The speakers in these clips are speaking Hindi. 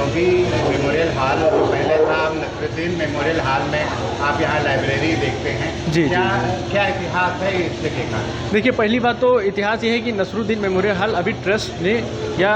बिलोबी मेमोरियल हॉल जो पहले था, नसरुद्दीन मेमोरियल हॉल में आप यहाँ लाइब्रेरी देखते हैं। जी, क्या जी। क्या इतिहास है इस जगह का? देखिए, पहली बात तो इतिहास ये है कि नसरुद्दीन मेमोरियल हॉल अभी ट्रस्ट ने या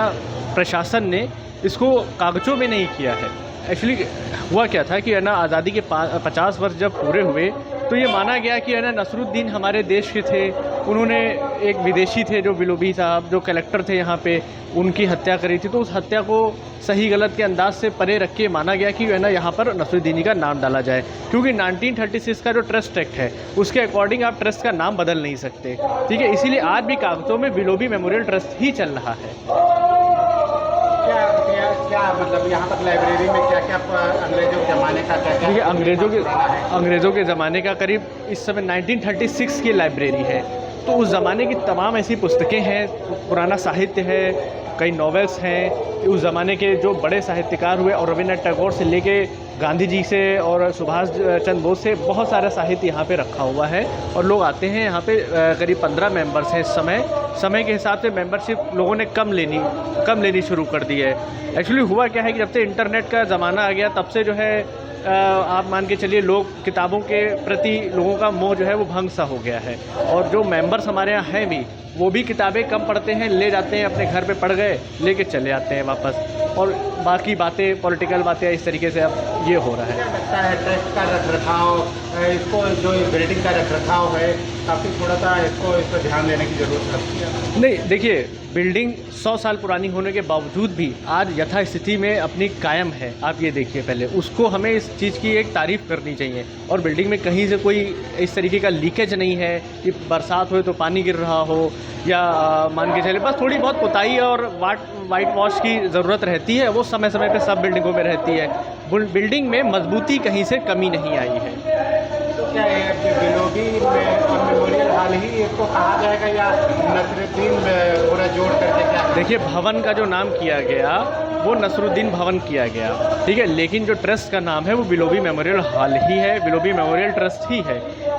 प्रशासन ने इसको कागज़ों में नहीं किया है। एक्चुअली हुआ क्या था कि है ना, आज़ादी के 50 वर्ष जब पूरे हुए तो ये माना गया कि है ना, नसरुद्दीन हमारे देश के थे। उन्होंने एक विदेशी थे जो बिलोबी साहब, जो कलेक्टर थे यहाँ पे, उनकी हत्या करी थी। तो उस हत्या को सही गलत के अंदाज से परे रख के माना गया कि है ना, यहाँ पर नसरुद्दीनी का नाम डाला जाए, क्योंकि 1936 का जो ट्रस्ट एक्ट है उसके अकॉर्डिंग आप ट्रस्ट का नाम बदल नहीं सकते। ठीक है, इसीलिए आज भी कागज़ों में बिलोबी मेमोरियल ट्रस्ट ही चल रहा है। क्या क्या क्या मतलब यहाँ पर लाइब्रेरी में क्या क्या अंग्रेजों के ज़माने का क्या क्या? देखिए, अंग्रेज़ों के ज़माने का करीब इस समय 1936 की लाइब्रेरी है। तो उस ज़माने की तमाम ऐसी पुस्तकें हैं, पुराना साहित्य है, कई नॉवेल्स हैं। उस ज़माने के जो बड़े साहित्यकार हुए, और रविन्द्रनाथ टैगोर से लेके गांधी जी से और सुभाष चंद्र बोस से बहुत सारा साहित्य यहाँ पे रखा हुआ है। और लोग आते हैं यहाँ पे। करीब 15 मेंबर्स हैं इस समय के हिसाब से मेंबरशिप लोगों ने कम लेनी शुरू कर दी है। एक्चुअली हुआ क्या है कि जब से इंटरनेट का ज़माना आ गया तब से जो है आप मान के चलिए, लोग किताबों के प्रति लोगों का मोह जो है वो भंग सा हो गया है। और जो मेंबर्स हमारे यहाँ हैं भी, वो भी किताबें कम पढ़ते हैं, ले जाते हैं अपने घर पे, पढ़ गए, लेके चले आते हैं वापस। और बाकी बातें, पॉलिटिकल बातें, इस तरीके से अब ये हो रहा है। क्या लगता है ट्रस्ट का रखरखाव, इसको जो बिल्डिंग का रखरखाव है, काफ़ी थोड़ा सा इस पर ध्यान देने की ज़रूरत लगती है? नहीं, देखिए, बिल्डिंग 100 साल पुरानी होने के बावजूद भी आज यथास्थिति में अपनी कायम है। आप ये देखिए, पहले उसको हमें इस चीज़ की एक तारीफ़ करनी चाहिए। और बिल्डिंग में कहीं से कोई इस तरीके का लीकेज नहीं है कि बरसात हो तो पानी गिर रहा हो, या मान के चलिए बस थोड़ी बहुत पुताई और वाइट वॉश की ज़रूरत रहती है। वो समय समय पे सब बिल्डिंगों में रहती है। बिल्डिंग में मजबूती कहीं से कमी नहीं आई है। तो क्या है बिलोबी मेमोरियल हॉल ही इसको कहा जाएगा, या नसरुद्दीन पूरा जोड़ करके क्या? देखिए, भवन का जो नाम किया गया वो नसरुद्दीन भवन किया गया, ठीक है, लेकिन जो ट्रस्ट का नाम है वो बिलोबी मेमोरियल हॉल ही है, बिलोबी मेमोरियल ट्रस्ट ही है।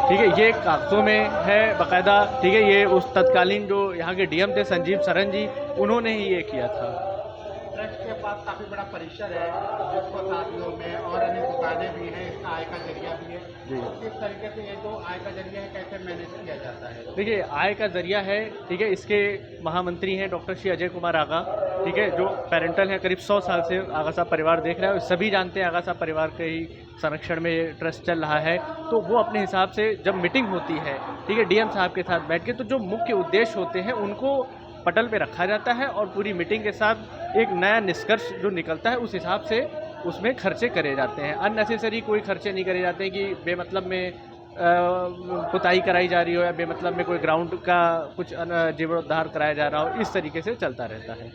ठीक है, ये कागज़ों में है बाकायदा। ठीक है, ये उस तत्कालीन जो यहाँ के डीएम थे संजीव सरन जी, उन्होंने ही ये किया था। ट्रस्ट के पास काफ़ी बड़ा परिसर है, जिसको शादियों में और अन्य दुकानें भी हैं, इसका आय का जरिया भी है। जी। तो किस तरीके से ये जो आय का जरिया है, कैसे मैनेज किया जाता है? देखिए, आय का जरिया है, ठीक है, इसके महामंत्री हैं डॉक्टर श्री अजय कुमार आगा, ठीक है, जो पेरेंटल हैं, करीब 100 साल से आगा साहब परिवार देख रहा है। सभी जानते हैं आगा साहब परिवार के ही संरक्षण में ये ट्रस्ट चल रहा है। तो वो अपने हिसाब से जब मीटिंग होती है, ठीक है, डीएम साहब के साथ बैठ के, तो जो मुख्य उद्देश्य होते हैं उनको पटल पे रखा जाता है, और पूरी मीटिंग के साथ एक नया निष्कर्ष जो निकलता है उस हिसाब से उसमें खर्चे करे जाते हैं। अननेसेसरी कोई खर्चे नहीं करे जाते हैं कि बेमतलब में पुताई कराई जा रही हो, या बेमतलब में कोई ग्राउंड का कुछ जीर्णोद्धार कराया जा रहा हो। इस तरीके से चलता रहता है।